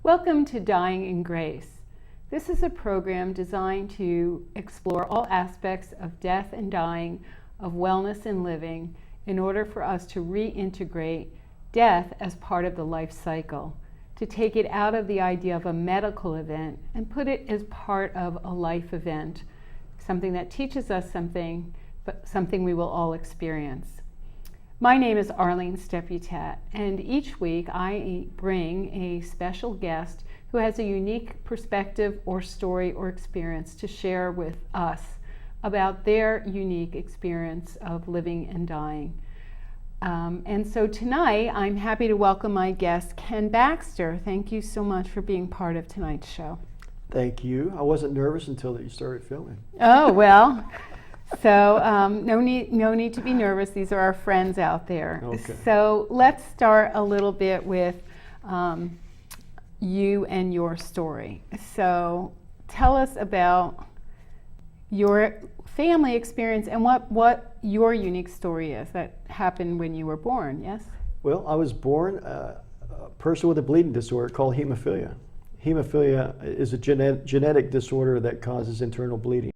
Welcome to Dying in Grace. This is a program designed to explore all aspects of death and dying, of wellness and living, in order for us to reintegrate death as part of the life cycle, to take it out of the idea of a medical event and put it as part of a life event, something that teaches us something, but something we will all experience. My name is Arlene Stepputat, and each week I bring a special guest who has a unique perspective or story or experience to share with us about their unique experience of living and dying. And so tonight I'm happy to welcome my guest, Ken Baxter. Thank you so much for being part of tonight's show. Thank you. I wasn't nervous until you started filming. Oh, well. So no need to be nervous. These are our friends out there. Okay. So let's start a little bit with you and your story. So tell us about your family experience and what your unique story is that happened when you were born, yes? Well, I was born a person with a bleeding disorder called hemophilia. Hemophilia is a genetic disorder that causes internal bleeding.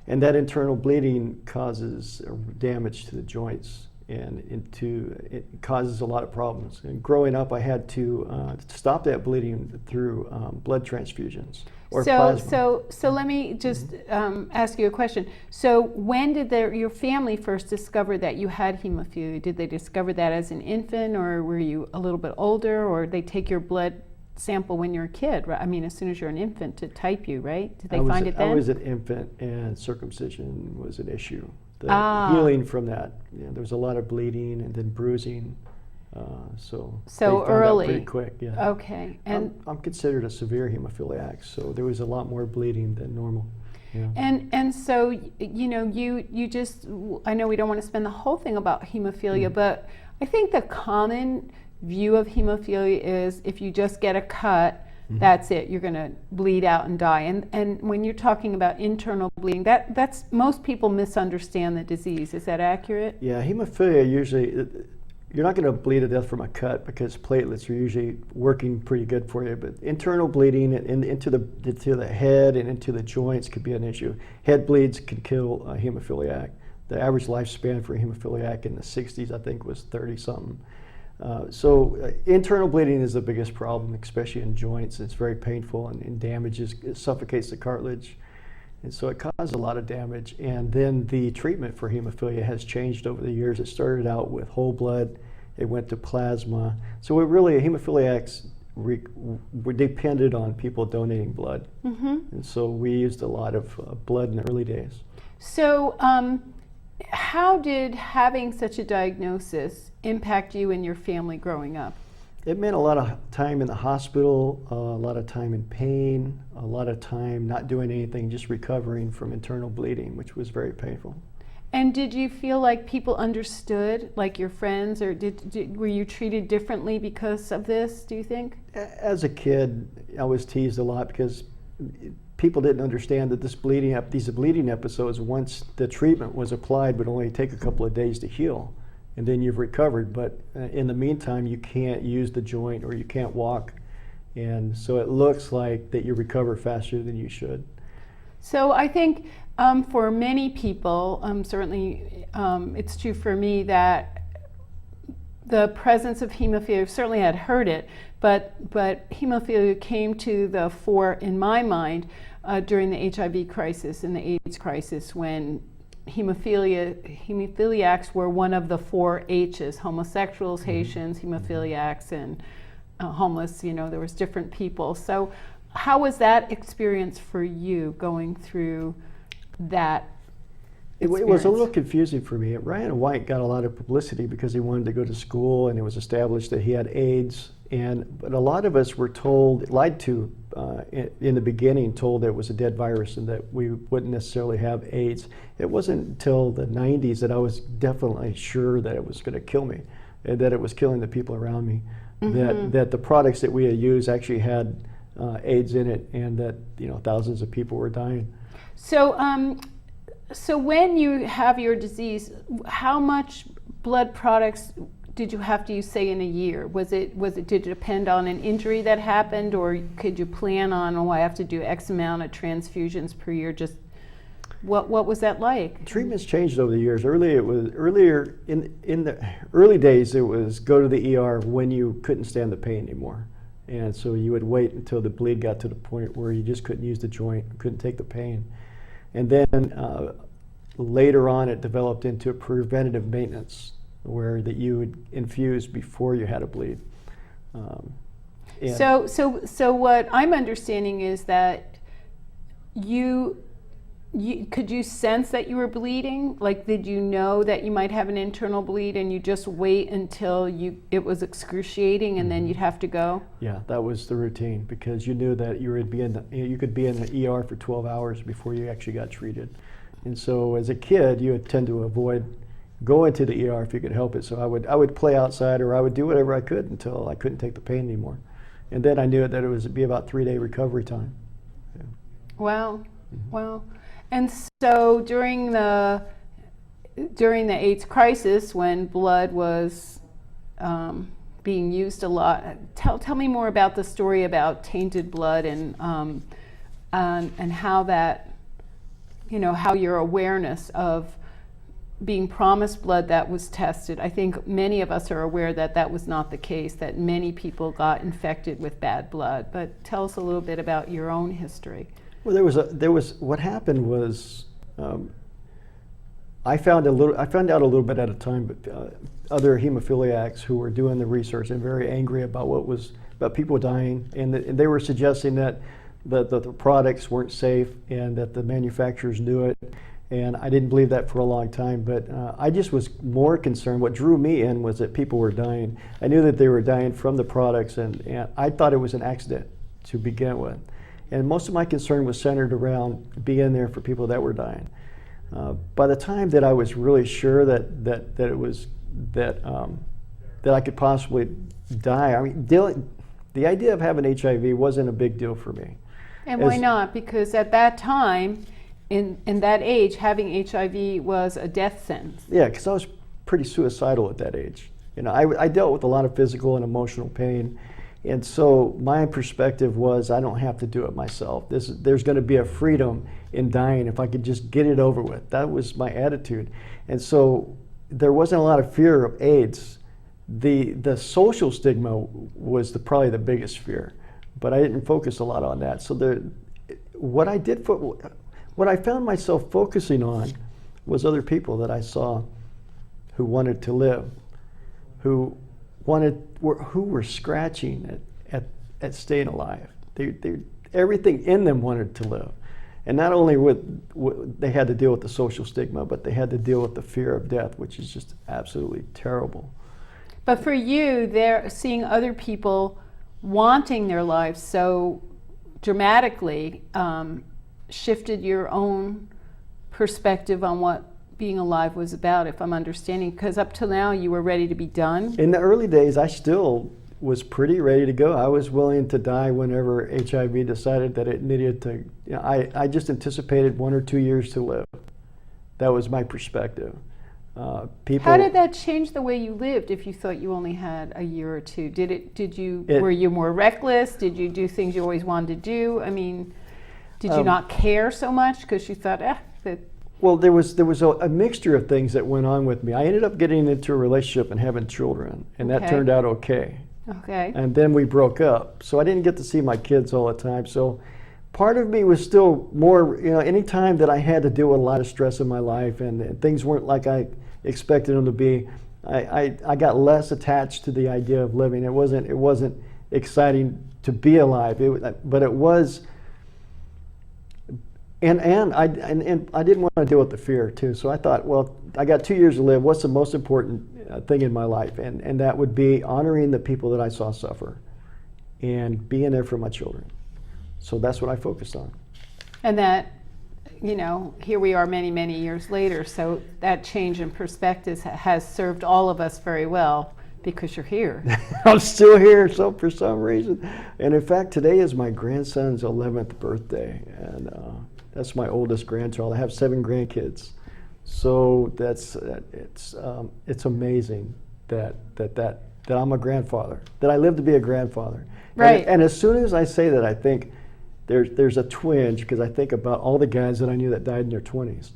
And that internal bleeding causes damage to the joints, and it causes a lot of problems. And growing up, I had to stop that bleeding through blood transfusions or plasma. So let me just ask you a question. So when did your family first discover that you had hemophilia? Did they discover that as an infant, or were you a little bit older, or they take your blood sample when you're a kid, right? I mean, as soon as you're an infant to type you, right? Did they find it then? I was an infant, and circumcision was an issue. The healing from that, there was a lot of bleeding and then bruising. So they found early, out pretty quick. Yeah. Okay, and I'm considered a severe hemophiliac, so there was a lot more bleeding than normal. Yeah. And so you just, I know we don't want to spend the whole thing about hemophilia, but I think the common view of hemophilia is if you just get a cut, that's it, you're going to bleed out and die. And when you're talking about internal bleeding, that's most people misunderstand the disease. Is that accurate? Yeah, hemophilia usually, you're not going to bleed to death from a cut because platelets are usually working pretty good for you, but internal bleeding into the head and into the joints could be an issue. Head bleeds can kill a hemophiliac. The average lifespan for a hemophiliac in the 60s, I think, was 30-something. So internal bleeding is the biggest problem, especially in joints. It's very painful and damages, it suffocates the cartilage. And so it causes a lot of damage. And then the treatment for hemophilia has changed over the years. It started out with whole blood, it went to plasma. So hemophiliacs were depended on people donating blood. And so we used a lot of blood in the early days. So how did having such a diagnosis impact you and your family growing up? It meant a lot of time in the hospital, a lot of time in pain, a lot of time not doing anything, just recovering from internal bleeding, which was very painful. And did you feel like people understood, like your friends, or were you treated differently because of this, do you think? As a kid, I was teased a lot because people didn't understand that these bleeding episodes, once the treatment was applied, would only take a couple of days to heal, and then you've recovered. But in the meantime, you can't use the joint or you can't walk, and so it looks like that you recover faster than you should. So I think for many people, certainly it's true for me, that the presence of hemophilia, certainly I'd heard it, but hemophilia came to the fore in my mind during the HIV crisis and the AIDS crisis, when hemophiliacs were one of the 4 H's: homosexuals, Haitians, hemophiliacs, and homeless. There was different people. So how was that experience for you, going through that? It was a little confusing for me. Ryan White got a lot of publicity because he wanted to go to school, and it was established that he had AIDS. But a lot of us were lied to in the beginning, told that it was a dead virus and that we wouldn't necessarily have AIDS. It wasn't until the 90s that I was definitely sure that it was going to kill me, and that it was killing the people around me, that the products that we had used actually had AIDS in it, and that thousands of people were dying. So when you have your disease, how much blood products did you have to use, say, in a year? Did it depend on an injury that happened, or could you plan on, oh, I have to do X amount of transfusions per year? Just what was that like? Treatments changed over the years. Earlier in the early days, it was go to the ER when you couldn't stand the pain anymore. And so you would wait until the bleed got to the point where you just couldn't use the joint, couldn't take the pain. And then later on, it developed into preventative maintenance, where that you would infuse before you had a bleed. So what I'm understanding is that you could you sense that you were bleeding? Like, did you know that you might have an internal bleed and you just wait until it was excruciating and then you'd have to go? Yeah, that was the routine, because you knew that you could be in the ER for 12 hours before you actually got treated. And so as a kid, you would tend to avoid going to the ER if you could help it. So I would play outside, or I would do whatever I could until I couldn't take the pain anymore. And then I knew that it'd be about 3-day recovery time. Yeah. Wow. Mm-hmm. Wow. And so during the AIDS crisis, when blood was being used a lot, tell me more about the story about tainted blood and how that, how your awareness of being promised blood that was tested. I think many of us are aware that that was not the case, that many people got infected with bad blood. But tell us a little bit about your own history. Well, what happened was, I found out a little bit at a time, but other hemophiliacs who were doing the research and very angry about about people dying, and they were suggesting that the products weren't safe and that the manufacturers knew it. And I didn't believe that for a long time, but I just was more concerned. What drew me in was that people were dying. I knew that they were dying from the products, and I thought it was an accident to begin with. And most of my concern was centered around being there for people that were dying. By the time that I was really sure that I could possibly die, I mean, the idea of having HIV wasn't a big deal for me. And why not? Because at that time, in that age, having HIV was a death sentence. Yeah, because I was pretty suicidal at that age. I dealt with a lot of physical and emotional pain. And so my perspective was, I don't have to do it myself. There's going to be a freedom in dying if I could just get it over with. That was my attitude. And so there wasn't a lot of fear of AIDS. The social stigma was probably the biggest fear, but I didn't focus a lot on that. So what I found myself focusing on was other people that I saw who wanted to live, who were scratching at staying alive. Everything in them wanted to live. And not only they had to deal with the social stigma, but they had to deal with the fear of death, which is just absolutely terrible. But for you, seeing other people wanting their lives so dramatically shifted your own perspective on what being alive was about, if I'm understanding, because up till now you were ready to be done. In the early days, I still was pretty ready to go. I was willing to die whenever HIV decided that it needed to. I just anticipated 1 or 2 years to live. That was my perspective. How did that change the way you lived if you thought you only had a year or two? Were you more reckless? Did you do things you always wanted to do? I mean, did you not care so much because you thought, Well, there was a mixture of things that went on with me. I ended up getting into a relationship and having children, and that turned out okay. Okay. And then we broke up, so I didn't get to see my kids all the time. So part of me was still more, any time that I had to deal with a lot of stress in my life and things weren't like I expected them to be, I got less attached to the idea of living. It wasn't exciting to be alive, but it was. And I didn't want to deal with the fear too. So I thought, well, I got 2 years to live. What's the most important thing in my life? And that would be honoring the people that I saw suffer and being there for my children. So that's what I focused on. And that, here we are many, many years later. So that change in perspective has served all of us very well because you're here. I'm still here, so for some reason. And in fact, today is my grandson's 11th birthday. And that's my oldest grandchild. I have 7 grandkids, so it's amazing that I'm a grandfather, that I live to be a grandfather. Right. And as soon as I say that, I think there's a twinge, because I think about all the guys that I knew that died in their 20s,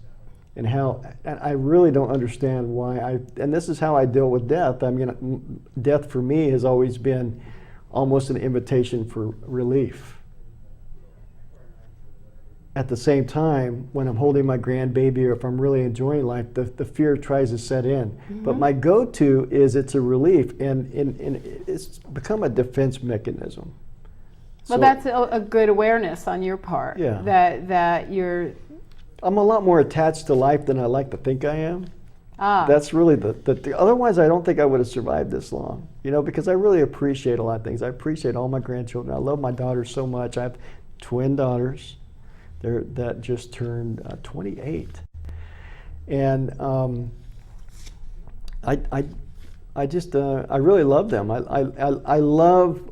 and I really don't understand why and this is how I deal with death. I mean, death for me has always been almost an invitation for relief. At the same time, when I'm holding my grandbaby, or if I'm really enjoying life, the fear tries to set in. Mm-hmm. But my go-to is it's a relief, and it's become a defense mechanism. Well, that's a good awareness on your part. Yeah. That you're. I'm a lot more attached to life than I like to think I am. Ah. That's really the otherwise I don't think I would have survived this long. Because I really appreciate a lot of things. I appreciate all my grandchildren. I love my daughters so much. I have twin daughters. That just turned 28, and I really love them. I love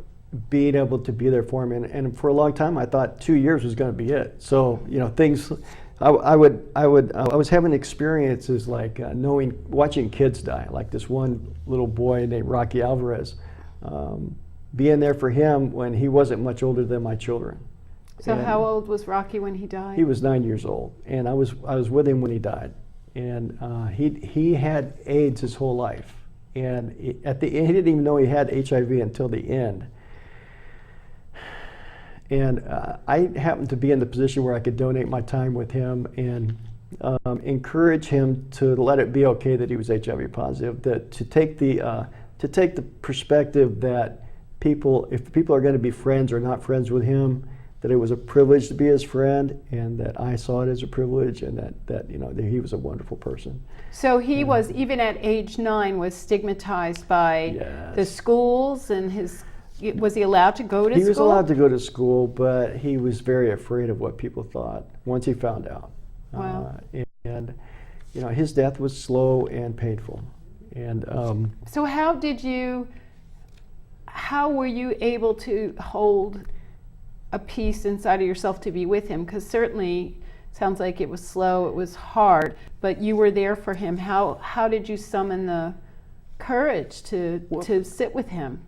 being able to be there for them, and for a long time I thought 2 years was going to be it. So things. I was having experiences like watching kids die, like this one little boy named Rocky Alvarez, being there for him when he wasn't much older than my children. So And how old was Rocky when he died? he was 9 years old, and I was with him when he died, and he had AIDS his whole life, and at the end he didn't even know he had HIV until the end. And I happened to be in the position where I could donate my time with him and encourage him to let it be okay that he was HIV positive, to take the perspective that if people are going to be friends or not friends with him, that it was a privilege to be his friend, and that I saw it as a privilege, and that he was a wonderful person. So he was, even at age 9, was stigmatized by Yes. the schools, and was he allowed to go to school? He was allowed to go to school, but he was very afraid of what people thought once he found out. Wow. And his death was slow and painful. And So how were you able to hold a peace inside of yourself to be with him? Because certainly sounds like it was slow, it was hard, but you were there for him. How did you summon the courage to sit with him?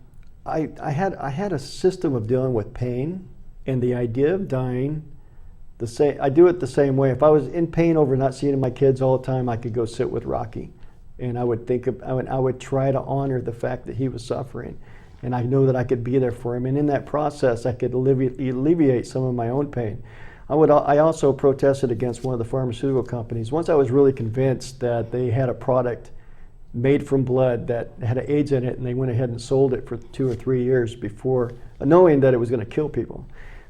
I had a system of dealing with pain and the idea of dying. I do it the same way. If I was in pain over not seeing my kids all the time, I could go sit with Rocky, and I would try to honor the fact that he was suffering. And I know that I could be there for him, and in that process, I could alleviate some of my own pain. I also protested against one of the pharmaceutical companies. Once I was really convinced that they had a product made from blood that had AIDS in it, and they went ahead and sold it for 2 or 3 years before, knowing that it was going to kill people.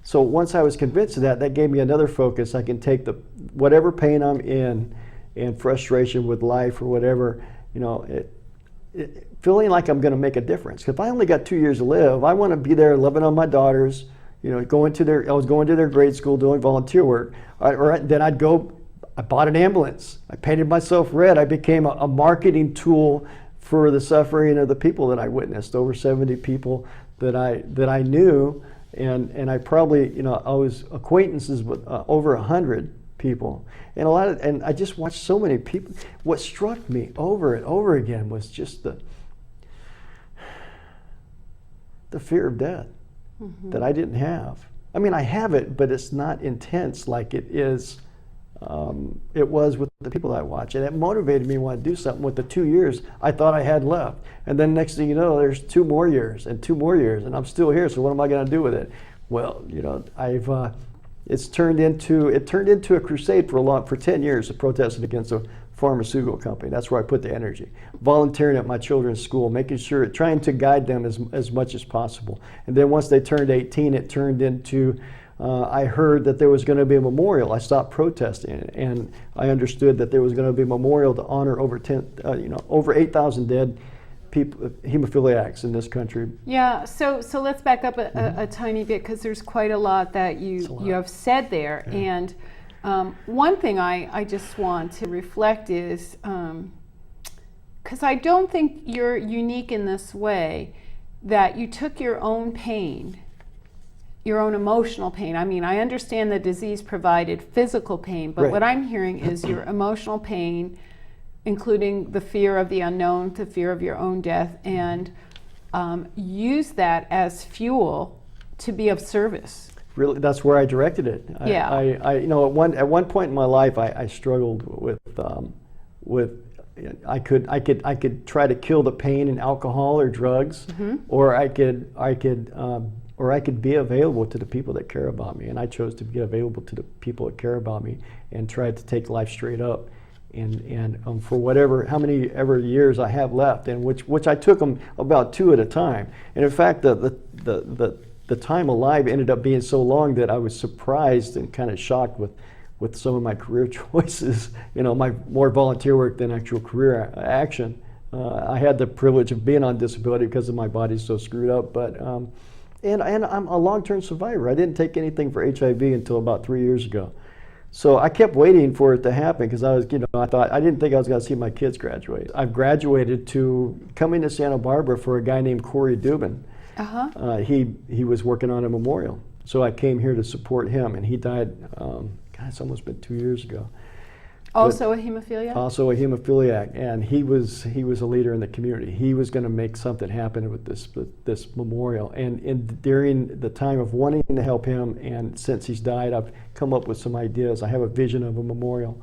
So once I was convinced of that gave me another focus. I can take whatever pain I'm in and frustration with life or whatever, feeling like I'm going to make a difference. If I only got 2 years to live, I want to be there loving on my daughters, I was going to their grade school doing volunteer work. Then I bought an ambulance. I painted myself red. I became a marketing tool for the suffering of the people that I witnessed, over 70 people that I knew, and I probably, I was acquaintances with over 100 people, and I just watched so many people. What struck me over and over again was just the fear of death that I didn't have. I mean, I have it, but it's not intense like it is. It was with the people I watch, and it motivated me to want to do something. With the 2 years I thought I had left, and then next thing you know, there's 2 more years and 2 more years, and I'm still here. So what am I going to do with it? Well, it's turned into a crusade for 10 years of protesting against a pharmaceutical company. That's where I put the energy. Volunteering at my children's school, making sure, trying to guide them as much as possible. And then once they turned 18, it turned into. I heard that there was going to be a memorial. I stopped protesting, and I understood that there was going to be a memorial to honor over 8,000 dead people, hemophiliacs in this country. Yeah. So let's back up a tiny bit, because there's quite a lot that you have said there. Yeah. And one thing I just want to reflect is, because I don't think you're unique in this way, that you took your own pain, your own emotional pain. I mean, I understand the disease provided physical pain, but right. What I'm hearing is your emotional pain including the fear of the unknown, the fear of your own death, and use that as fuel to be of service. Really, that's where I directed it. Yeah. I you know, at one point in my life, I struggled with I could try to kill the pain in alcohol or drugs, or I could be available to the people that care about me, and I chose to be available to the people that care about me, and tried to take life straight up, and for how many ever years I have left, and which I took them about 2 at a time, and in fact the time alive ended up being so long that I was surprised and kind of shocked with some of my career choices, you know, my more volunteer work than actual career action. I had the privilege of being on disability because of my body's so screwed up, but and I'm a long-term survivor. I didn't take anything for HIV until about 3 years ago. So I kept waiting for it to happen because I didn't think I was going to see my kids graduate. I've graduated to coming to Santa Barbara for a guy named Corey Dubin. He was working on a memorial. So I came here to support him, and he died, it's almost been 2 years ago. Also a hemophiliac? Also a hemophiliac, and he was a leader in the community. He was going to make something happen with this memorial. And during the time of wanting to help him, and since he's died, I've come up with some ideas. I have a vision of a memorial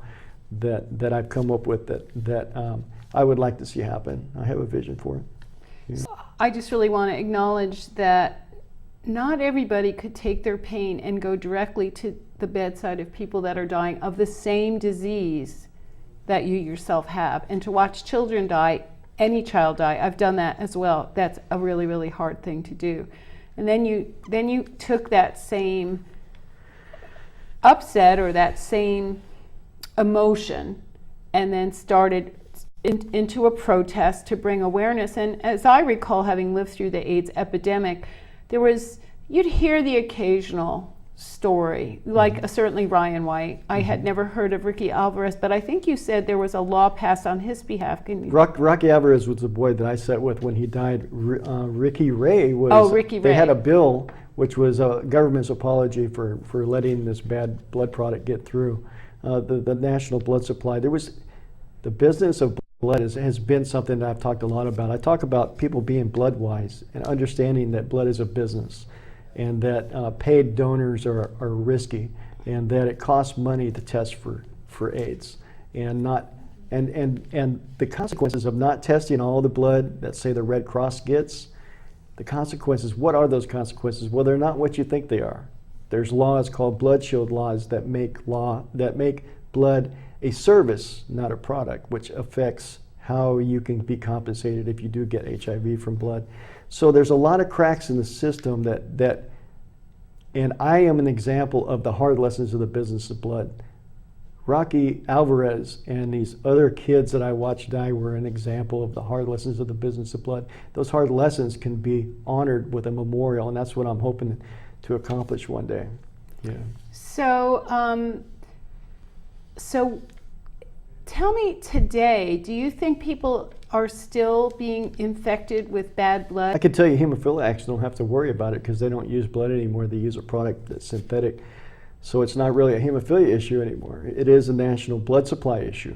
that I've come up with that I would like to see happen. I have a vision for it. Yeah. I just really want to acknowledge that not everybody could take their pain and go directly to the bedside of people that are dying of the same disease that you yourself have. And to watch children die, any child die, I've done that as well. That's a really, really hard thing to do. And then you took that same upset or that same emotion and then started into a protest to bring awareness. And as I recall, having lived through the AIDS epidemic, you'd hear the occasional story, like certainly Ryan White. I had never heard of Ricky Alvarez, but I think you said there was a law passed on his behalf. Rocky Alvarez was the boy that I sat with when he died. Ricky Ray was. Oh, Ricky Ray. They had a bill which was a government's apology for letting this bad blood product get through the national blood supply. The business of blood has been something that I've talked a lot about. I talk about people being bloodwise and understanding that blood is a business, and that paid donors are risky, and that it costs money to test for AIDS, and the consequences of not testing all the blood that, say, the Red Cross gets. The consequences, what are those consequences? Well, they're not what you think they are. There's laws called blood shield laws that make blood a service, not a product, which affects how you can be compensated if you do get HIV from blood. So there's a lot of cracks in the system and I am an example of the hard lessons of the business of blood. Rocky Alvarez and these other kids that I watched die were an example of the hard lessons of the business of blood. Those hard lessons can be honored with a memorial, and that's what I'm hoping to accomplish one day. Yeah. So tell me today, do you think people are still being infected with bad blood? I can tell you hemophiliacs don't have to worry about it because they don't use blood anymore. They use a product that's synthetic. So it's not really a hemophilia issue anymore. It is a national blood supply issue.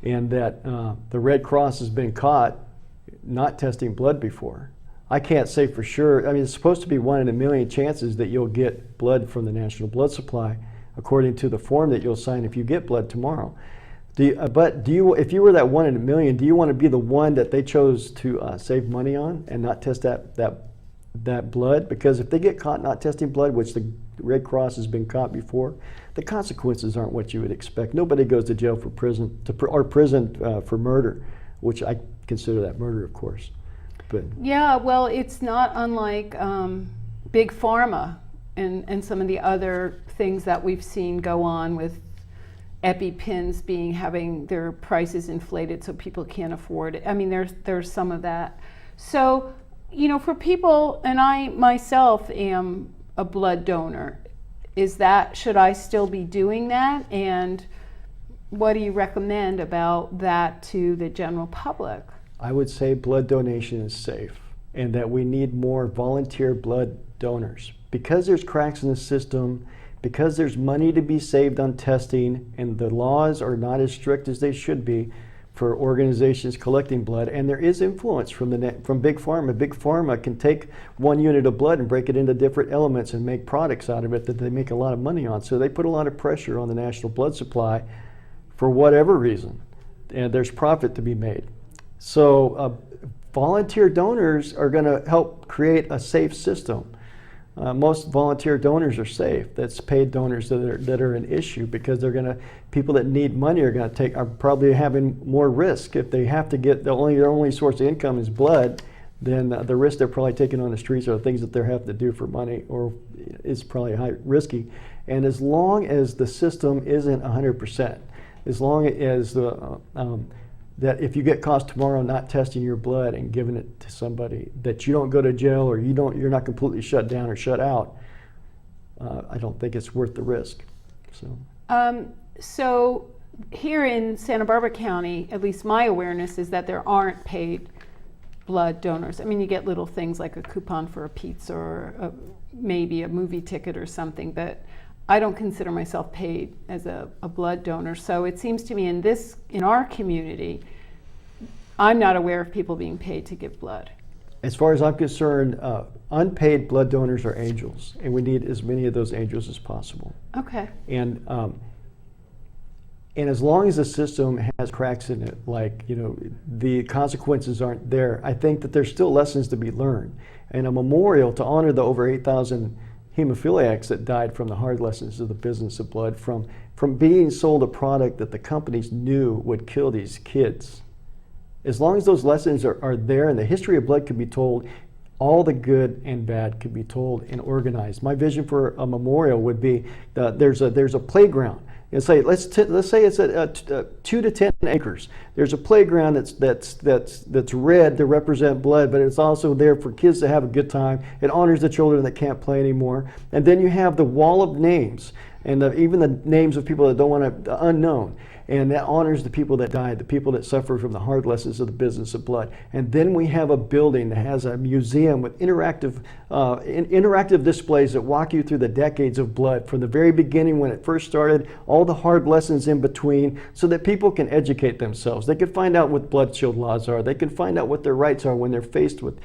And that the Red Cross has been caught not testing blood before. I can't say for sure. I mean, it's supposed to be 1 in a million chances that you'll get blood from the national blood supply, according to the form that you'll sign if you get blood tomorrow. If you were that 1 in a million, do you want to be the one that they chose to save money on and not test that blood? Because if they get caught not testing blood, which the Red Cross has been caught before, the consequences aren't what you would expect. Nobody goes to jail for prison for murder, which I consider that murder, of course. But yeah, well, it's not unlike big pharma and some of the other things that we've seen go on with EpiPens having their prices inflated so people can't afford it. I mean, there's some of that. So, for people, and I myself am a blood donor, should I still be doing that? And what do you recommend about that to the general public? I would say blood donation is safe, and that we need more volunteer blood donors. Because there's cracks in the system, because there's money to be saved on testing, and the laws are not as strict as they should be for organizations collecting blood, and there is influence from Big Pharma. Big Pharma can take 1 unit of blood and break it into different elements and make products out of it that they make a lot of money on. So they put a lot of pressure on the national blood supply for whatever reason, and there's profit to be made. So volunteer donors are going to help create a safe system. Most volunteer donors are safe. That's paid donors that are an issue, because people that need money are probably having more risk. If they have to get their only source of income is blood, then the risk they're probably taking on the streets are things that they're having to do for money, or is probably risky. And as long as the system isn't 100%, as long as that if you get caught tomorrow not testing your blood and giving it to somebody, that you don't go to jail, or you're not completely shut down or shut out, I don't think it's worth the risk. So here in Santa Barbara County, at least my awareness is that there aren't paid blood donors. I mean, you get little things like a coupon for a pizza, or maybe a movie ticket or something, but I don't consider myself paid as a blood donor. So it seems to me in our community, I'm not aware of people being paid to give blood. As far as I'm concerned, unpaid blood donors are angels, and we need as many of those angels as possible. Okay. And as long as the system has cracks in it, like, the consequences aren't there, I think that there's still lessons to be learned. And a memorial to honor the over 8,000 hemophiliacs that died from the hard lessons of the business of blood, from being sold a product that the companies knew would kill these kids. As long as those lessons are there, and the history of blood can be told, all the good and bad could be told and organized. My vision for a memorial would be that there's a playground. And say let's say it's at 2 to 10 acres. There's a playground that's red to represent blood, but it's also there for kids to have a good time. It honors the children that can't play anymore. And then you have the wall of names, and even the names of people that don't want to, unknown. And that honors the people that died, the people that suffered from the hard lessons of the business of blood. And then we have a building that has a museum with interactive displays that walk you through the decades of blood, from the very beginning when it first started, all the hard lessons in between, so that people can educate themselves. They can find out what blood shield laws are. They can find out what their rights are when they're faced with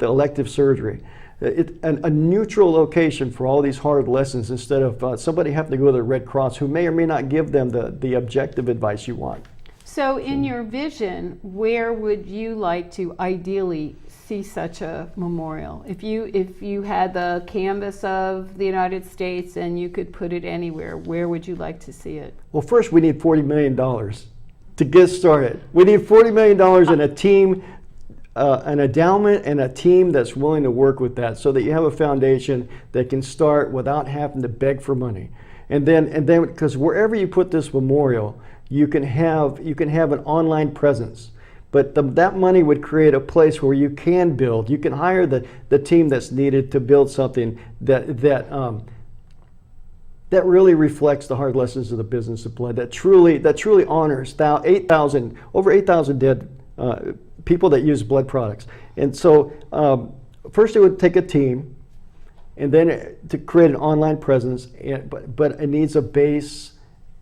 elective surgery. A neutral location for all these hard lessons, instead of somebody having to go to the Red Cross, who may or may not give them the objective advice you want. So in your vision, where would you like to ideally see such a memorial? If you had the canvas of the United States and you could put it anywhere, where would you like to see it? Well, first we need $40 million to get started. We need $40 million in a team, an endowment, and a team that's willing to work with that, so that you have a foundation that can start without having to beg for money. And then because wherever you put this memorial, you can have an online presence. But that money would create a place where you can build. You can hire the team that's needed to build something that really reflects the hard lessons of the business of blood, that truly honors over 8,000 dead people that use blood products. And so first it would take a team, and then to create an online presence, but it needs a base,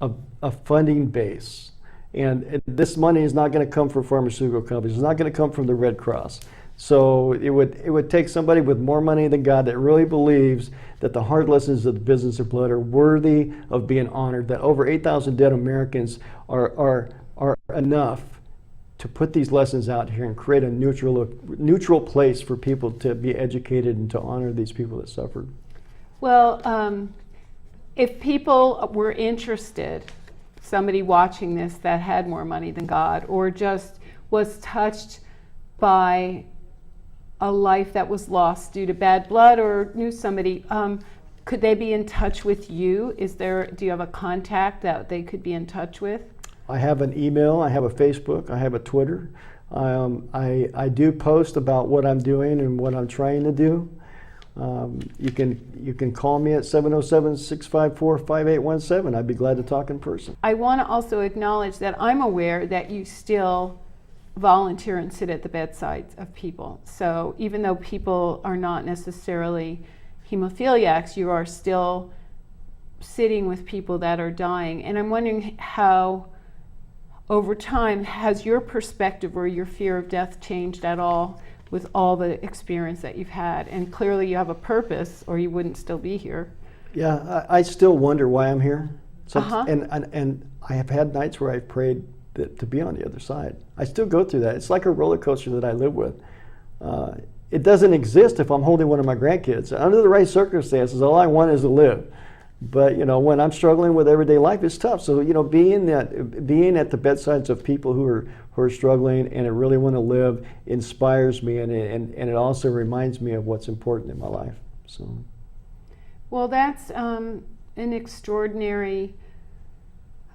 a funding base. And this money is not going to come from pharmaceutical companies. It's not going to come from the Red Cross. So it would take somebody with more money than God that really believes that the hard lessons of the business of blood are worthy of being honored, that over 8,000 dead Americans are enough to put these lessons out here and create a neutral place for people to be educated and to honor these people that suffered. Well, if people were interested, somebody watching this that had more money than God, or just was touched by a life that was lost due to bad blood, or knew somebody, could they be in touch with you? Do you have a contact that they could be in touch with? I have an email, I have a Facebook, I have a Twitter. I do post about what I'm doing and what I'm trying to do. You can call me at 707-654-5817. I'd be glad to talk in person. I want to also acknowledge that I'm aware that you still volunteer and sit at the bedsides of people. So even though people are not necessarily hemophiliacs, you are still sitting with people that are dying. And I'm wondering over time, has your perspective or your fear of death changed at all with all the experience that you've had? And clearly you have a purpose, or you wouldn't still be here. Yeah, I still wonder why I'm here. Uh-huh. And I have had nights where I've prayed to be on the other side. I still go through that. It's like a roller coaster that I live with. It doesn't exist if I'm holding one of my grandkids. Under the right circumstances, all I want is to live. But when I'm struggling with everyday life, it's tough. So being at the bedsides of people who are struggling and really want to live inspires me, and it also reminds me of what's important in my life. So. Well, that's an extraordinary.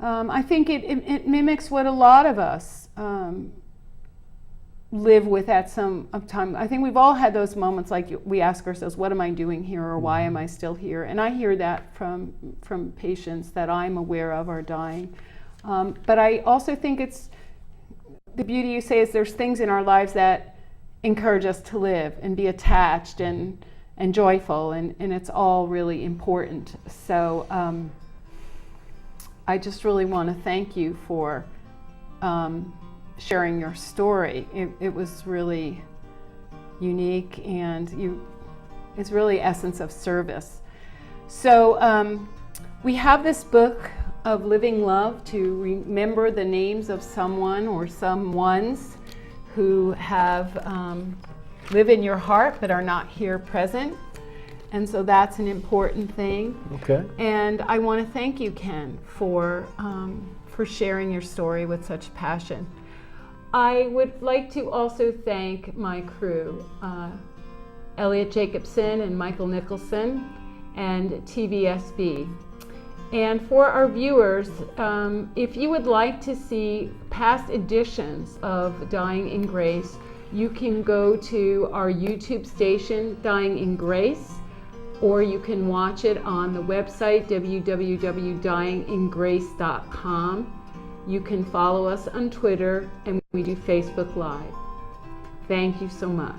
I think it mimics what a lot of us live with at some time. I think we've all had those moments, like we ask ourselves, what am I doing here, or why am I still here? And I hear that from patients that I'm aware of are dying. But I also think it's the beauty, you say, is there's things in our lives that encourage us to live and be attached and joyful, and it's all really important. So I just really want to thank you for sharing your story. It was really unique, and it's really essence of service. So we have this book of Living Love to remember the names of someone or some ones who have live in your heart but are not here present. And so that's an important thing. Okay. And I want to thank you, Ken, for sharing your story with such passion. I would like to also thank my crew, Elliot Jacobson and Michael Nicholson, and TVSB. And for our viewers, if you would like to see past editions of Dying in Grace, you can go to our YouTube station, Dying in Grace, or you can watch it on the website, www.dyingingrace.com. You can follow us on Twitter, and we do Facebook Live. Thank you so much.